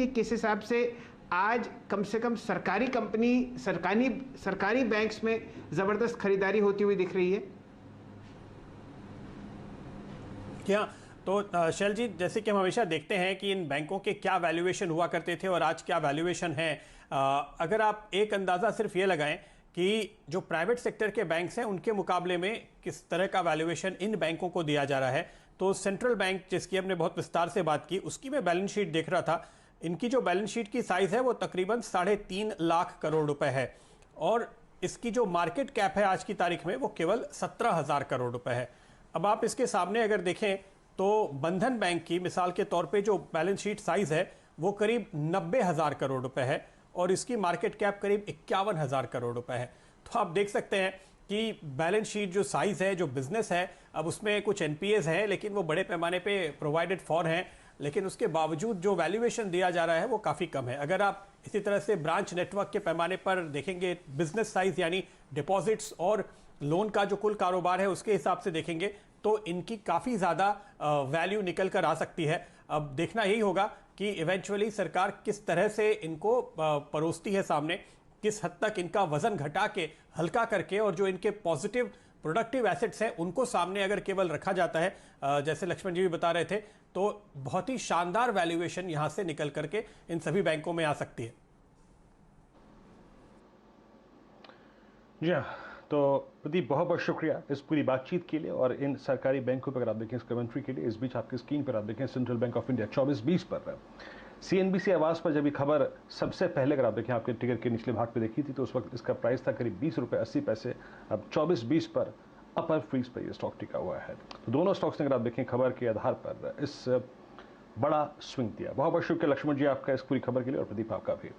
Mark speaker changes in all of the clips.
Speaker 1: कि किस हिसाब से आज कम से कम सरकारी कंपनी, सरकारी बैंक्स में जबरदस्त खरीदारी होती हुई दिख रही है?
Speaker 2: क्या तो शैल जी, जैसे कि हम हमेशा देखते हैं कि इन बैंकों के क्या वैल्यूएशन हुआ करते थे और आज क्या वैल्यूएशन है, अगर आप एक अंदाज़ा सिर्फ ये लगाएं कि जो प्राइवेट सेक्टर के बैंक्स हैं उनके मुकाबले में किस तरह का वैल्यूएशन इन बैंकों को दिया जा रहा है, तो सेंट्रल बैंक जिसकी हमने बहुत विस्तार से बात की, उसकी मैं बैलेंस शीट देख रहा था। इनकी जो बैलेंस शीट की साइज़ है वो तकरीबन 3.5 लाख करोड़ रुपए है और इसकी जो मार्केट कैप है आज की तारीख में वो केवल 17,000 करोड़ रुपए है। अब आप इसके सामने अगर देखें तो बंधन बैंक की मिसाल के तौर पे जो बैलेंस शीट साइज है वो करीब 90,000 करोड़ रुपए है और इसकी मार्केट कैप करीब 51,000 करोड़ रुपए है। तो आप देख सकते हैं कि बैलेंस शीट जो साइज है, जो बिजनेस है, अब उसमें कुछ एनपीएस है लेकिन वो बड़े पैमाने पे प्रोवाइडेड फॉर हैं, लेकिन उसके बावजूद जो वैल्यूएशन दिया जा रहा है वो काफ़ी कम है। अगर आप इसी तरह से ब्रांच नेटवर्क के पैमाने पर देखेंगे, बिजनेस साइज यानी डिपॉजिट्स और लोन का जो कुल कारोबार है उसके हिसाब से देखेंगे तो इनकी काफ़ी ज़्यादा वैल्यू निकल कर आ सकती है। अब देखना यही होगा कि इवेंचुअली सरकार किस तरह से इनको परोसती है सामने, किस हद तक इनका वजन घटा के हल्का करके, और जो इनके पॉजिटिव प्रोडक्टिव एसेट्स हैं उनको सामने अगर केवल रखा जाता है, जैसे लक्ष्मण जी भी बता रहे थे, तो बहुत ही शानदार वैल्यूएशन यहां से निकल करके इन सभी बैंकों में आ सकती है।
Speaker 3: जी हाँ, तो प्रदीप बहुत बहुत शुक्रिया इस पूरी बातचीत के लिए और इन सरकारी बैंकों पर आप देखें इस कमेंट्री के लिए। इस बीच आपकी स्क्रीन पर आप देखें सेंट्रल बैंक ऑफ इंडिया 2420 पर सीएनबीसी आवाज़ पर जब ये खबर सबसे पहले अगर आप देखें आपके टिकर के निचले भाग पे देखी थी तो उस वक्त इसका प्राइस था करीब 20 रुपये 80 पैसे। अब 2420 पर अपर फ्रीज पर यह स्टॉक टिका हुआ है। तो दोनों स्टॉक्स ने अगर आप देखें खबर के आधार पर इस बड़ा स्विंग दिया। बहुत बहुत शुक्रिया लक्ष्मण जी आपका इस पूरी खबर के लिए और प्रदीप आपका भी।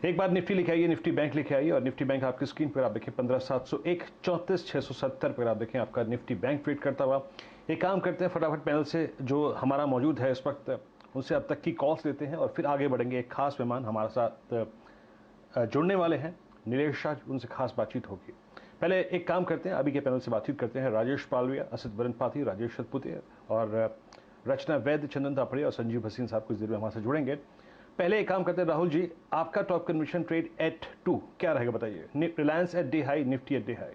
Speaker 3: एक बार निफ्टी लिखे आइए, निफ्टी बैंक लिखे आइए और निफ्टी बैंक आपकी स्क्रीन पर आप देखें 15,701 34,670 पर आप देखें आपका निफ्टी बैंक ट्रेड करता हुआ। एक काम करते हैं फटाफट पैनल से जो हमारा मौजूद है इस वक्त उनसे अब तक की कॉल्स लेते हैं और फिर आगे बढ़ेंगे। एक खास मेहमान हमारे साथ जुड़ने वाले हैं, नीलेश शाह, उनसे खास बातचीत होगी। पहले एक काम करते हैं, अभी के पैनल से बातचीत करते हैं राजेश पालविया, असद बरनपाती, राजेश सतपुते और रचना वैद्य, चंदन तापड़िया और संजीव भसीन साहब कुछ देर में हमारे से जुड़ेंगे। पहले एक काम करते हैं राहुल जी, आपका टॉप कन्विक्शन ट्रेड एट 2 क्या रहेगा बताइए? Reliance at day high, Nifty at day high.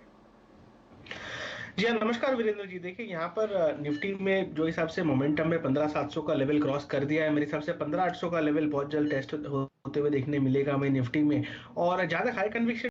Speaker 4: जी हाँ, नमस्कार वीरेंद्र जी। देखिए यहाँ पर निफ्टी में जो हिसाब से मोमेंटम में 15,700 का लेवल क्रॉस कर दिया है, मेरे हिसाब से 15,800 का लेवल बहुत जल्द टेस्ट होते हुए देखने मिलेगा हमें निफ्टी में, और ज्यादा हाई कन्विक्शन